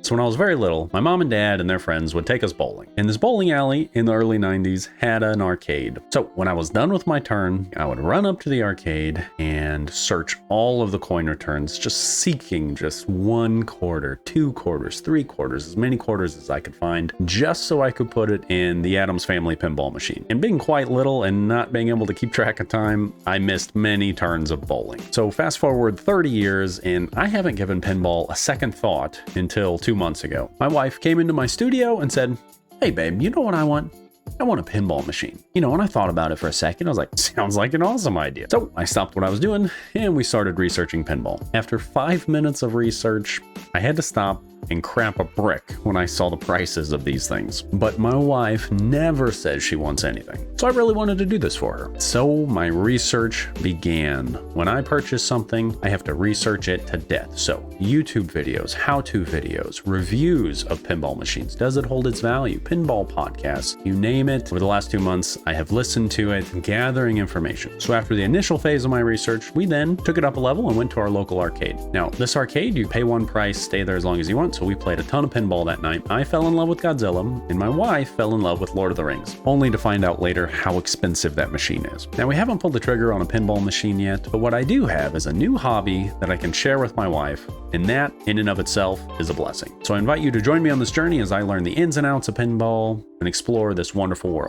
So when I was very little, my mom and dad and their friends would take us bowling. And this bowling alley in the early 90s had an arcade. So when I was done with my turn, I would run up to the arcade and search all of the coin returns, just seeking just 1 quarter, 2 quarters, 3 quarters, as many quarters as I could find, just so I could put it in the Addams Family pinball machine. And being quite little and not being able to keep track of time, I missed many turns of bowling. So fast forward 30 years, and I haven't given pinball a second thought until 2 months ago. My wife came into my studio and said, "Hey babe, you know what I want? I want a pinball machine." And I thought about it for a second. I was like, sounds like an awesome idea. So I stopped what I was doing and we started researching pinball. After 5 minutes of research, I had to stop and crap a brick when I saw the prices of these things. But my wife never says she wants anything. So I really wanted to do this for her. So my research began. When I purchase something, I have to research it to death. So YouTube videos, how-to videos, reviews of pinball machines. Does it hold its value? Pinball podcasts, you name it. Over the last 2 months, I have listened to it, gathering information. So after the initial phase of my research, we then took it up a level and went to our local arcade. Now, this arcade, you pay one price, stay there as long as you want. So we played a ton of pinball that night. I fell in love with Godzilla, and my wife fell in love with Lord of the Rings, only to find out later how expensive that machine is. Now, we haven't pulled the trigger on a pinball machine yet, but what I do have is a new hobby that I can share with my wife, and that, in and of itself, is a blessing. So I invite you to join me on this journey as I learn the ins and outs of pinball and explore this wonderful world.